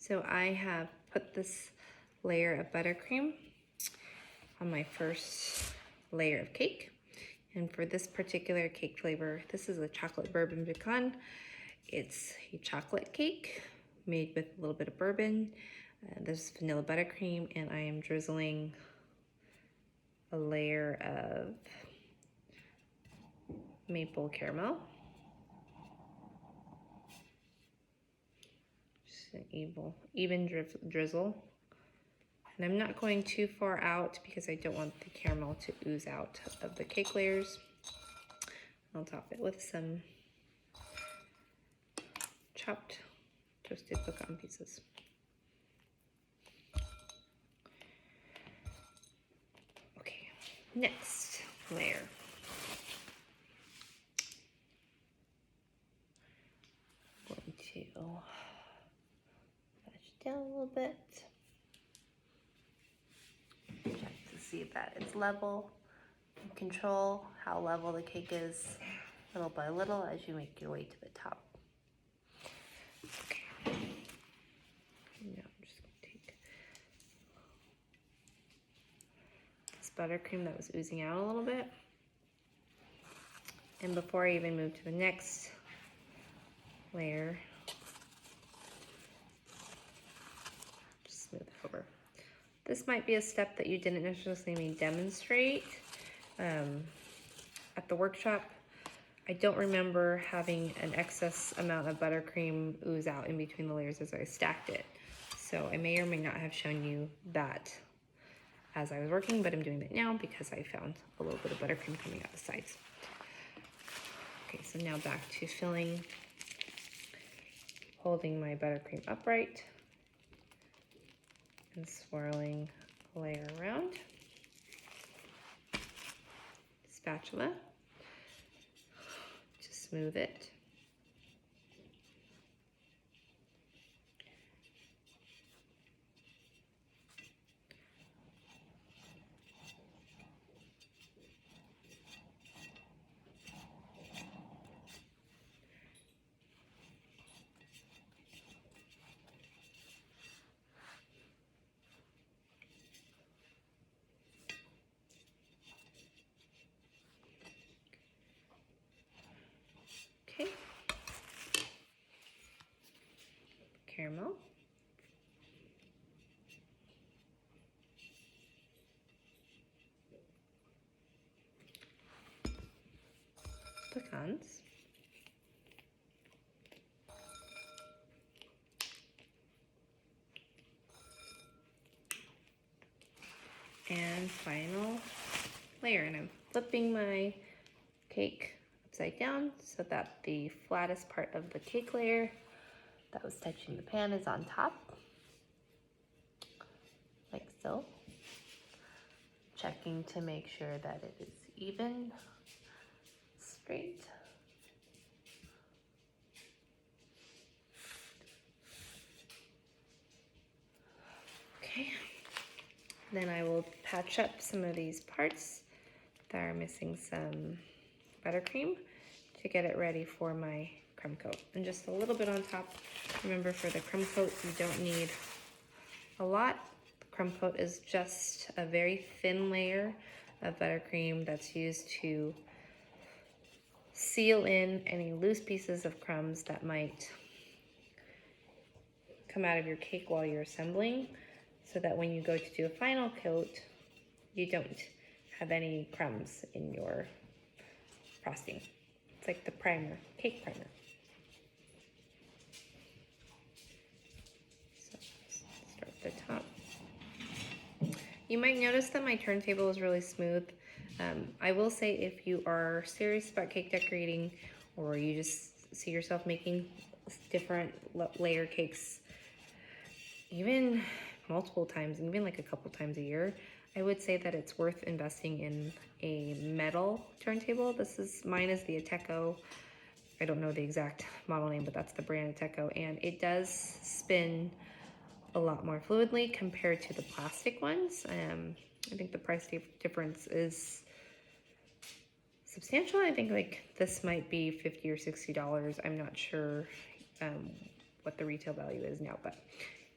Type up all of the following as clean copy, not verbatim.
So I have put this layer of buttercream on my first layer of cake. And for this particular cake flavor, this is a chocolate bourbon pecan. It's a chocolate cake made with a little bit of bourbon. There's vanilla buttercream, and I am drizzling a layer of maple caramel. Just an even drizzle. And I'm not going too far out because I don't want the caramel to ooze out of the cake layers. I'll top it with some chopped toasted pecan pieces. Okay, next layer. I'm going to push down a little bit. Check to see that it's level. You control how level the cake is little by little as you make your way to the top. Okay. Now I'm just going to take this buttercream that was oozing out a little bit. And before I even move to the next layer, just smooth it over. This might be a step that you didn't necessarily demonstrate at the workshop. I don't remember having an excess amount of buttercream ooze out in between the layers as I stacked it. So I may or may not have shown you that as I was working, but I'm doing that now because I found a little bit of buttercream coming out the sides. Okay, so now back to filling, holding my buttercream upright and swirling a layer around. Spatula to smooth it. Okay. Caramel. Pecans. And final layer. And I'm flipping my cake upside down so that the flattest part of the cake layer that was touching the pan is on top, like so. Checking to make sure that it is even, straight. Okay, then I will patch up some of these parts that are missing some buttercream to get it ready for my crumb coat. And just a little bit on top. Remember, for the crumb coat, you don't need a lot. The crumb coat is just a very thin layer of buttercream that's used to seal in any loose pieces of crumbs that might come out of your cake while you're assembling, so that when you go to do a final coat, you don't have any crumbs in your frosting. It's like the primer, cake primer. So start at the top. You might notice that my turntable is really smooth. I will say, if you are serious about cake decorating, or you just see yourself making different layer cakes, even multiple times, even like a couple times a year, I would say that it's worth investing in a metal turntable. Mine is the Ateco. I don't know the exact model name, but that's the brand Ateco, and it does spin a lot more fluidly compared to the plastic ones. I think the price difference is substantial. I think like this might be $50 or $60. I'm not sure what the retail value is now, but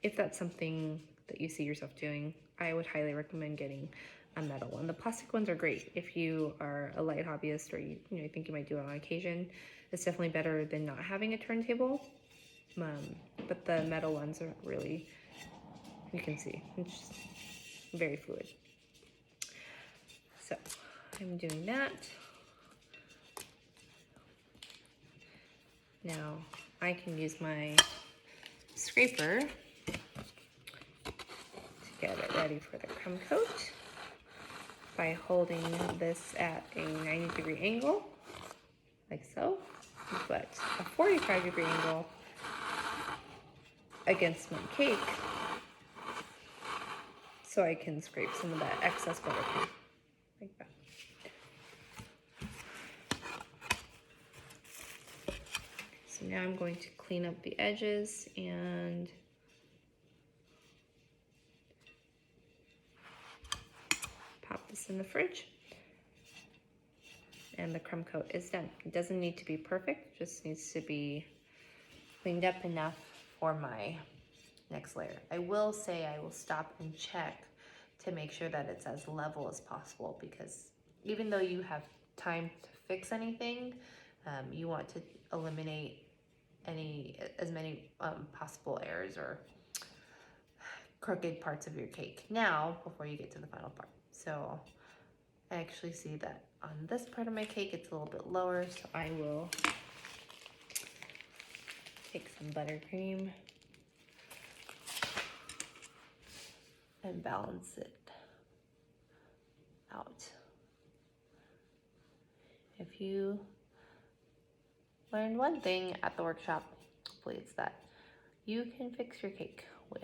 if that's something that you see yourself doing, I would highly recommend getting a metal one. The plastic ones are great if you are a light hobbyist or you think you might do it on occasion. It's definitely better than not having a turntable. But the metal ones are really, you can see, it's just very fluid. So I'm doing that. Now I can use my scraper to get it ready for the crumb coat by holding this at a 90-degree angle, like so, but a 45-degree angle against my cake so I can scrape some of that excess buttercream, like that. So now I'm going to clean up the edges and pop this in the fridge. And the crumb coat is done. It doesn't need to be perfect, just needs to be cleaned up enough for my next layer. I will say I will stop and check to make sure that it's as level as possible, because even though you have time to fix anything, you want to eliminate as many possible errors or crooked parts of your cake now before you get to the final part. So I actually see that on this part of my cake it's a little bit lower, so I will take some buttercream and balance it out. If you learned one thing at the workshop, hopefully it's that you can fix your cake with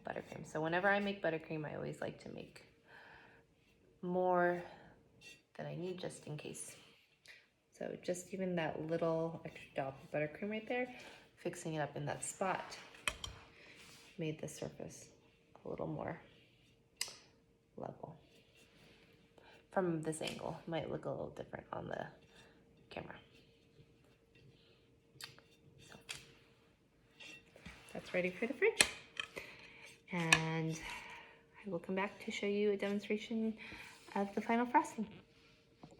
buttercream. So whenever I make buttercream, I always like to make more than I need just in case. So just even that little extra dot of buttercream right there, fixing it up in that spot, made the surface a little more level. From this angle, it might look a little different on the camera. So that's ready for the fridge. And I will come back to show you a demonstration of the final frosting.